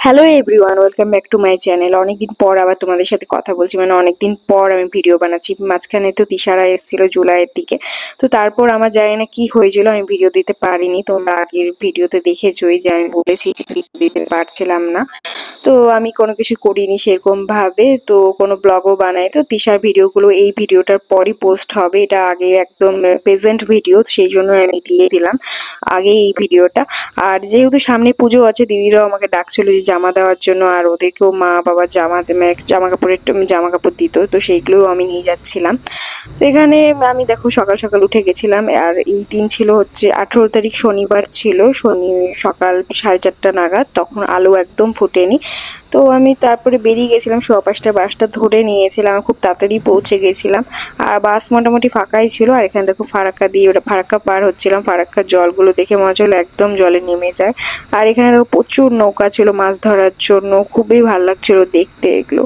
Hello everyone, welcome back to my channel. অনেকদিন পর আবার তোমাদের সাথে কথা বলছি, মানে অনেকদিন পর আমি ভিডিও বানাচ্ছি। মাঝখানে তো তিশারা এসেছিল জুলাইয়ের দিকে, তো তারপর আমার জানি না কি হয়েছিল, আমি ভিডিও দিতে পারিনি। তোমরা আগের ভিডিওতে দেখেছোই যে আমি বলেছি ভিডিও দিতে পারছিলাম না, তো আমি কোনো কিছু করিনি সেরকম ভাবে, তো কোনো ব্লগও বানাই। তো তিশার ভিডিওগুলো এই ভিডিওটার পরই পোস্ট হবে, এটা আগে একদম প্রেজেন্ট ভিডিও, সেই জন্য আমি দিয়ে দিলাম আগে এই ভিডিওটা। আর যেহেতু সামনে পুজো আছে, দিদিরাও আমাকে ডাকছিল যে জামা দেওয়ার জন্য, আর ওদেরকেও মা বাবা জামা কাপড় দিত, তো সেইগুলোও আমি নিয়ে যাচ্ছিলাম। তো এখানে আমি দেখো সকাল সকাল উঠে গেছিলাম, আর এই দিন ছিল হচ্ছে 18 তারিখ, শনিবার ছিল। সকাল 4:30 নাগাদ, তখন আলো একদম ফোটেনি। তো আমি তারপরে বেরিয়ে গেছিলাম, 5:15 বাসটা ধরে নিয়েছিলাম, খুব তাড়াতাড়ি পৌঁছে গেছিলাম। আর বাস মোটামুটি ফাঁকাই ছিল। আর এখানে দেখো ফারাক্কা দিয়ে ওটা ফারাক্কা পার হচ্ছিলাম, ফারাক্কার জলগুলো দেখে মনে হচ্ছিল একদম জলে নেমে যায়। আর এখানে দেখো প্রচুর নৌকা ছিল মাছ ধরার জন্য, খুবই ভালো লাগছিল দেখতে এগুলো।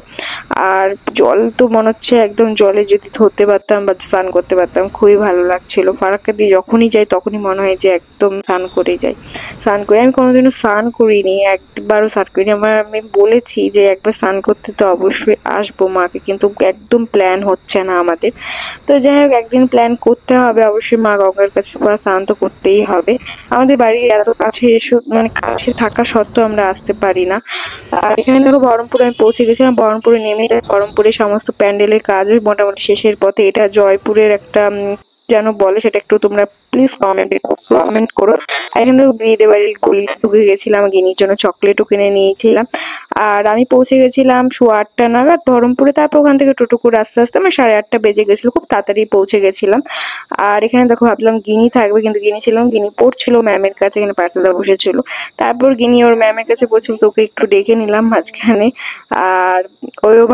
আর জল তো মনে হচ্ছে একদম জলে যদি ধরতে পারতাম বা স্নান করতে পারতাম, খুবই ভালো লাগছিল। ফারাক্কা দিয়ে যখনই যাই তখনই মনে হয় যে একদম স্নান করে যাই। স্নান করে আমি কোনোদিনও স্নান করিনি, একবারও স্নান করিনি। আমি বলেছি যে একবার স্নান করতে তো অবশ্যই আসবো মাকে, কিন্তু একদম প্ল্যান হচ্ছে না আমাদের। তো যাই হোক, একদিন প্ল্যান করতে হবে অবশ্যই, মা গঙ্গার কাছে স্নান তো করতেই হবে। আমাদের বাড়ির এত কাছে এসে, মানে কাছে থাকা সত্ত্বেও আমরা আসতে পারি না। আর এখানে দেখো বহরমপুরে আমি পৌঁছে গেছিলাম। বহরমপুরে নেমে বহরমপুরে সমস্ত প্যান্ডেলের কাজ মোটামুটি শেষের পথে। এটা জয়পুরের একটা যেন বলে, সেটা একটু তোমরা প্লিজ কমেন্ট করো। আর এখানে বিয়েদের বাড়ির গলি ঢুকে গেছিলাম, গিনির জন্য চকলেটও কিনে নিয়েছিলাম। আর আমি পৌঁছে গেছিলাম 8:15 নাগাদ বহরমপুরে। তারপর ওখান থেকে টোটো করে আস্তে আস্তে আমার 8:30 বেজে গেছিল, খুব তাড়াতাড়ি পৌঁছে গেছিলাম। আর এখানে দেখো ভাবলাম গিনি থাকবে, কিন্তু গিনি ছিল না। গিনি পড়ছিল ম্যামের কাছে, এখানে পার্সেলটা বসেছিল। তারপর গিনি ওর ম্যামের কাছে পড়ছিল, তো ওকে একটু ডেকে নিলাম মাঝখানে। আর ওইও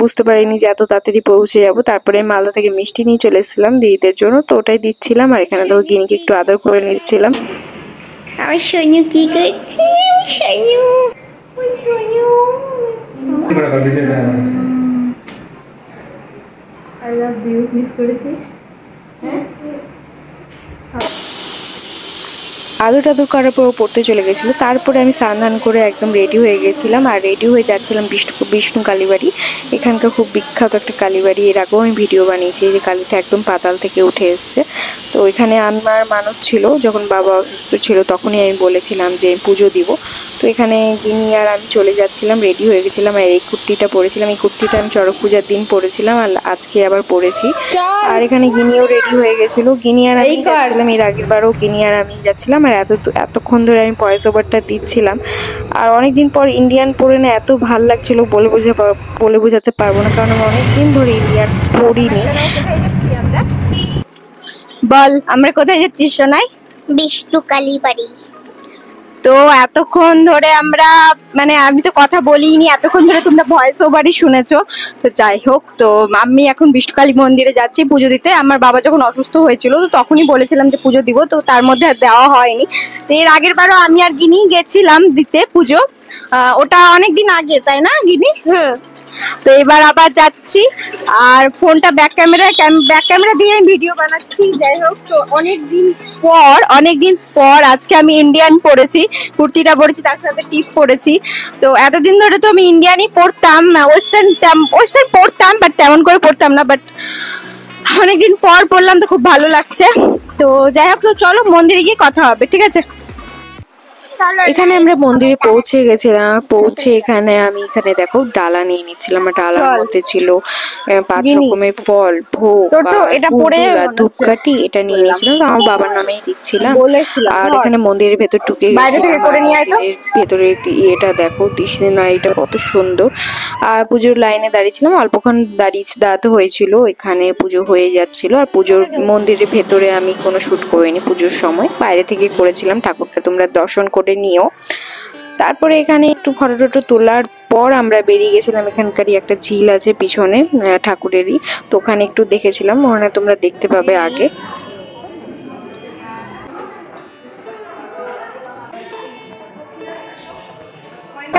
বুঝতে পারিনি যে এত তাড়াতাড়ি পৌঁছে যাবো। তারপরে মালদা থেকে মিষ্টি নিয়ে চলে এসেছিলাম দিদিদের জন্য, তো ওটাই দিচ্ছিলাম। আর এখানে দেখো গিনিকে একটু আদর করে নিচ্ছিলাম। আমার সোনু কি করছে? Sonu I love you miss করেছিস? হ্যাঁ, আদর টাদর করার পর পড়তে চলে গেছিল। তারপরে আমি স্নান করে একদম রেডি হয়ে গেছিলাম, আর রেডি হয়ে যাচ্ছিলাম বিষ্ণু কালীবাড়ি। এখানকার খুব বিখ্যাত একটা কালীবাড়ি, এর আগেও আমি ভিডিও বানিয়েছি। এই যে কালীটা একদম পাতাল থেকে উঠে এসছে। তো এখানে আমার মানত ছিল, যখন বাবা অসুস্থ ছিল তখনই আমি বলেছিলাম যে পুজো দিব। তো এখানে গিনি আর আমি চলে যাচ্ছিলাম, রেডি হয়ে গেছিলাম। আর এই কুর্তিটা পরেছিলাম, এই কুর্তিটা আমি চড়ক পূজার দিন পরেছিলাম, আর আজকে আবার পরেছি। আর এখানে গিনিও রেডি হয়ে গেছিল, গিনি আর আমি যাচ্ছিলাম। এর আগের বারও গিনি আর আমি যাচ্ছিলাম। আর এতক্ষণ ধরে আমি ভয়েস ওভারটা দিচ্ছিলাম। আর অনেকদিন পর ইন্ডিয়ান পরে না এত ভাল লাগছিল, বলে বোঝাতে পারবো না, কারণ আমি অনেকদিন ধরে ইন্ডিয়ান পরিনি। বল, আমরা কোথায় যাচ্ছি সোনাই? বিষ্ণু কালীবাড়ি। তো এতক্ষণ ধরে আমরা, মানে আমি তো কথা বলিনি, এতক্ষণ ধরে তোমরা ভয়েস ওভারই শুনেছো। তো যাই হোক, তো আমি এখন বিষ্ণুকালী মন্দিরে যাচ্ছি পুজো দিতে। আমার বাবা যখন অসুস্থ হয়েছিল তো তখনই বলেছিলাম যে পুজো দিব, তো তার মধ্যে আর দেওয়া হয়নি। তো এর আগের বারও আমি আর গিনি গেছিলাম দিতে পুজো, ওটা অনেকদিন আগে, তাই না গিনি? হুম। তো এবার আবার যাচ্ছি। আর ফোনটা ব্যাক ক্যামেরা দিয়ে আমি ভিডিও বানাচ্ছি। যাই হোক, তো অনেকদিন পর আজকে আমি ইন্ডিয়ান পরেছি, কুর্তিটা পরেছি, তার সাথে টিপ পরেছি। তো এতদিন ধরে তো আমি ইন্ডিয়ানই পরতাম, ওয়েস্টার্ন পরতাম, বাট তেমন করে পরতাম না। বাট অনেকদিন পর পরলাম, তো খুব ভালো লাগছে। তো যাই হোক, তো চলো মন্দিরে গিয়ে কথা হবে, ঠিক আছে? এখানে আমরা মন্দিরে পৌঁছে গেছিলাম। এখানে দেখো ডালা নিয়ে নিচ্ছিলাম। আর ডালার মধ্যে ছিল 5 রকমের ফল, ভোগ আর ফুল আর ধূপকাঠি, এটা নিয়ে নিয়েছিলাম। তো আমার বাবার নামেই দিচ্ছিলাম। আর এখানে মন্দিরের ভেতর ঢুকে গেছিলাম। মন্দিরের ভেতরে এটা দেখো সিনারিটা কত সুন্দর। আর পুজোর লাইনে দাঁড়িয়েছিলাম, অল্পক্ষণ দাঁড়াতে হয়েছিল, এখানে পুজো হয়ে যাচ্ছিল। আর মন্দিরের ভেতরে আমি কোনো শুট করিনি পুজোর সময়, বাইরে থেকে করেছিলাম। ঠাকুরটা তোমরা দর্শন করে নিও। তারপরে এখানে একটু ফটো টটো তোলার পর আমরা বেরিয়ে গেছিলাম। এখানকারই একটা ঝিল আছে পিছনে ঠাকুরেরই, তো ওখানে একটু দেখেছিলাম, ওখানে তোমরা দেখতে পাবে আগে।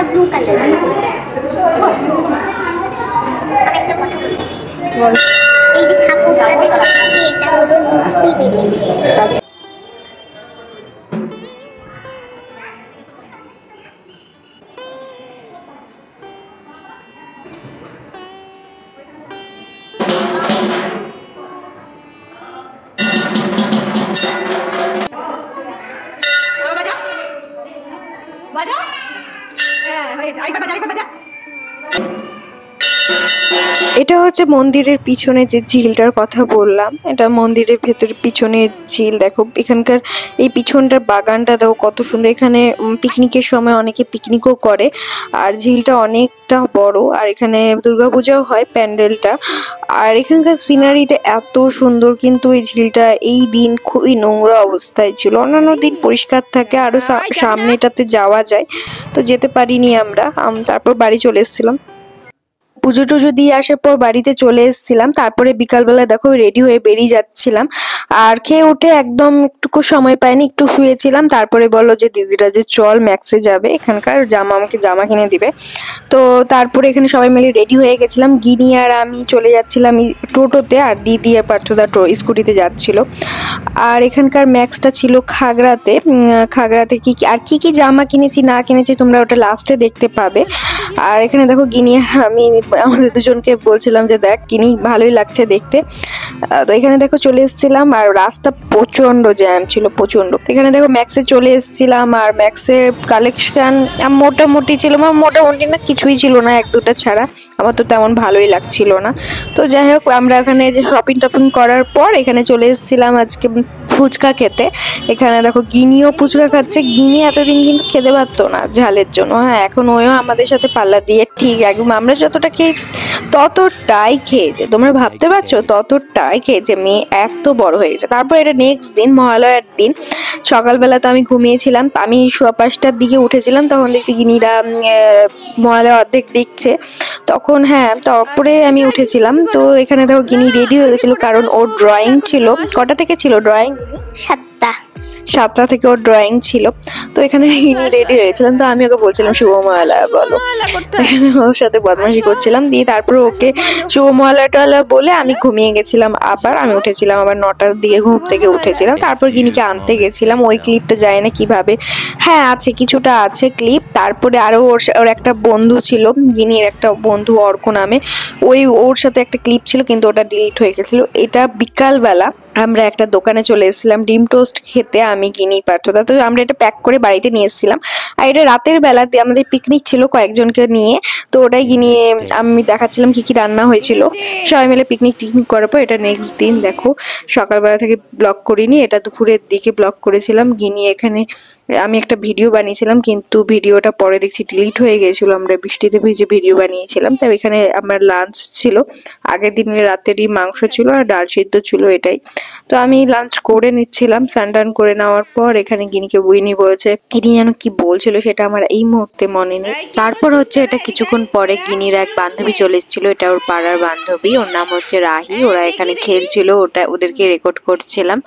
Blue colour. এই যে ঠাকুরটা দেখছি, এটা হলো লুচি বেরিয়েছে। বাজা হ্যাঁ আরেকবার বাজা এটা হচ্ছে মন্দিরের পিছনে যে ঝিলটার কথা বললাম, এটা মন্দিরের ভেতরে পিছনে ঝিল। দেখো এখানকার এই পিছনটার বাগানটা দেখো কত সুন্দর। এখানে পিকনিকের সময় অনেকে পিকনিকও করে, আর ঝিলটা অনেকটা বড়। আর এখানে দুর্গাপূজাও হয় প্যান্ডেলটা। আর এখানকার সিনারিটা এত সুন্দর, কিন্তু এই ঝিলটা এই দিন খুবই নোংরা অবস্থায় ছিল। অন্যান্য দিন পরিষ্কার থাকে, আরো সামনেটাতে যাওয়া যায়, তো যেতে পারিনি আমরা। তারপর বাড়ি চলে এসেছিলাম। পুজো টুজো দিয়ে আসার পর বাড়িতে চলে এসেছিলাম। তারপরে বিকালবেলা দেখো রেডি হয়ে বেরিয়ে যাচ্ছিলাম, আর খেয়ে উঠে একদম একটুকু সময় পাইনি, একটু শুয়েছিলাম। তারপরে বললো যে দিদিরা যে চল ম্যাক্সে যাবে, এখানকার আমাকে জামা কিনে দিবে। তো তারপরে এখানে সবাই মিলে রেডি হয়ে গেছিলাম। গিনি আর আমি চলে যাচ্ছিলাম টোটোতে, আর দিদি আর পার্থদা স্কুটিতে যাচ্ছিল। আর এখানকার ম্যাক্সটা ছিল খাগড়াতে। খাগড়াতে কি কি জামা কিনেছি না কিনেছি তোমরা ওটা লাস্টে দেখতে পাবে। আর এখানে দেখো গিনি আর আমি আমাদের দুজনকে বলছিলাম যে দেখ গিনি ভালোই লাগছে দেখতে। তো এখানে দেখো চলে এসেছিলাম, আর রাস্তা প্রচন্ড জ্যাম ছিল, প্রচন্ড। এখানে দেখো ম্যাক্সে চলে এসেছিলাম, আর ম্যাক্সে কালেকশন মোটামুটি ছিল, মোটামুটি না কিছুই ছিল না, এক দুটা ছাড়া। আমার তো তেমন ভালোই লাগছিল না। তো যাই হোক আমরা এখানে যে শপিং টপিং করার পর এখানে চলে এসেছিলাম আজকে ফুচকা খেতে। এখানে দেখো গিনিও ফুচকা খাচ্ছে। গিনি এতদিন কিন্তু খেতে পারতো না ঝালের জন্য, হ্যাঁ এখন ওইও আমাদের সাথে পাল্লা দিয়ে ঠিক একদম আমরা যতটা খেয়েছি ততটাই খেয়েছে। তোমরা ভাবতে পারছো ততটাই খেয়েছে, মেয়ে এত বড় হয়ে গেছে। তারপর এটা নেক্সট দিন মহালয়ার দিন সকালবেলা তো আমি ঘুমিয়েছিলাম, আমি 5:15টার দিকে উঠেছিলাম, তখন দেখছি গিনিরা মহালয়া অর্ধেক দেখছে তখন। হ্যাঁ তারপরে আমি উঠেছিলাম। তো এখানে দেখো গিনি রেডি হয়ে গেছিল, কারণ ওর ড্রয়িং ছিল। কটা থেকে ছিল ড্রয়িং? 7টা থেকে ওর ড্রয়িং ছিল। তো এখানে গিনি রেডি হয়েছিলাম, তো আমি ওকে বলছিলাম শুভ মহালয়া বলো, ওর সাথে বদমাশি করছিলাম। দিয়ে তারপরে ওকে শুভ মহালয়া টহালয়া বলে আমি ঘুমিয়ে গেছিলাম। আবার আমি উঠেছিলাম, আবার 9টার দিকে ঘুম থেকে উঠেছিলাম। তারপর গিনিকে আনতে গেছিলাম। ওই ক্লিপটা যায় না কিভাবে, হ্যাঁ আছে কিছুটা আছে ক্লিপ। তারপরে আরো ওর একটা বন্ধু ছিল, গিনির একটা বন্ধু অর্ক নামে, ওর সাথে একটা ক্লিপ ছিল, কিন্তু ওটা ডিলিট হয়ে গেছিল। এটা বিকালবেলা আমরা একটা দোকানে চলে এসেছিলাম ডিম টোস্ট খেতে, আমি গিনি পার্থদা। তো আমরা এটা প্যাক করে বাড়িতে নিয়ে এসেছিলাম। আর এটা রাতের বেলাতে আমাদের পিকনিক ছিল কয়েকজনকে নিয়ে, তো ওটাই গিনি আমি দেখাচ্ছিলাম কি কি রান্না হয়েছিল সবাই মিলে পিকনিক টিকনিক করার পর। এটা নেক্সট দিন দেখো সকালবেলা থেকে ব্লগ করিনি, এটা দুপুরের দিকে ব্লগ করেছিলাম। গিনি এখানে আমি একটা ভিডিও বানিয়েছিলাম, কিন্তু ভিডিওটা পরে দেখছি ডিলিট হয়ে গেছিল। আমরা বৃষ্টিতে ভিজে ভিডিও বানিয়েছিলাম। তাই এখানে আমার লাঞ্চ ছিল, আগের দিনের রাতেরই মাংস ছিল আর ডাল সিদ্ধ ছিল, এটাই। তো আমি লাঞ্চ করে নিচ্ছিলাম। স্নান করে নেওয়ার পর এখানে গিনিকে বুইনি বলছে, ইনি যেন কি বলছিল সেটা আমার এই মুহূর্তে মনে নেই। তারপর হচ্ছে এটা কিছুক্ষণ পরে গিনির এক বান্ধবী চলে এসেছিল, এটা ওর পাড়ার বান্ধবী, ওর নাম হচ্ছে রাহি। ওরা এখানে খেলছিল, ওদেরকে রেকর্ড করছিলাম।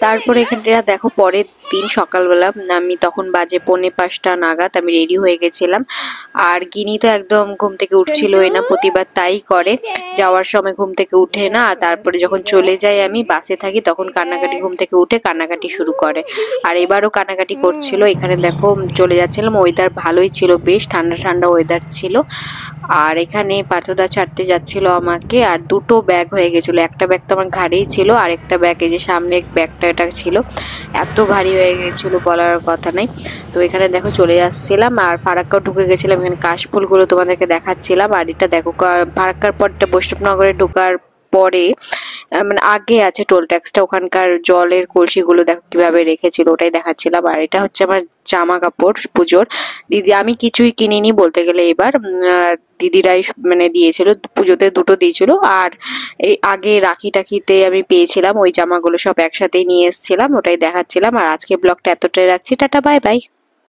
তারপরে এখানে দেখো পরের দিন সকালবেলা আমি তখন বাজে 4:45 নাগাদ আমি রেডি হয়ে গেছিলাম। আর গিনি তো একদম ঘুম থেকে উঠছিলই না, প্রতিবার তাই করে, যাওয়ার সময় ঘুম থেকে উঠে না। আর তারপরে যখন চলে যাই আমি বাসে থাকি তখন কান্নাকাটি, ঘুম থেকে উঠে কান্নাকাটি শুরু করে। আর এবারও কান্নাকাটি করছিল। এখানে দেখো চলে যাচ্ছিলাম, ওয়েদার ভালোই ছিল, বেশ ঠান্ডা ঠান্ডা ওয়েদার ছিল। আর এখানে পার্থদা ছাড়তে যাচ্ছিল আমাকে, আর দুটো ব্যাগ হয়ে গেছিল। একটা ব্যাগ তো আমার ঘাড়েই ছিল, আর একটা ব্যাগ এই যে সামনে ব্যাগটা এটা ছিল, এত ভারী হয়ে গেছিল বলার কথা নাই। তো এখানে দেখো চলে আসছিলাম, আর ফারাক্কাও ঢুকে গেছিলাম। এখানে কাশফুলগুলো তোমাদেরকে দেখাচ্ছিলাম। আর এটা দেখো ফারাক্কার পরটা বৈষ্ণবনগরে ঢোকার পরে মানে আগে আছে টোল ট্যাক্সটা, ওখানকার জলের কলসিগুলো দেখো কিভাবে রেখেছিল, ওটাই দেখাচ্ছিলাম। আর এটা হচ্ছে আমার জামা কাপড় পুজোর। দিদি আমি কিছুই কিনিনি বলতে গেলে এবার, দিদিরাই মানে দিয়েছিল, পুজোতে দুটো দিয়েছিল। আর এই আগে রাখি টাকিতে আমি পেয়েছিলাম ওই জামাগুলো, সব একসাথেই নিয়ে এসেছিলাম, ওটাই দেখাচ্ছিলাম। আর আজকে ব্লগটা এতটাই রাখছি, টাটা বাই বাই।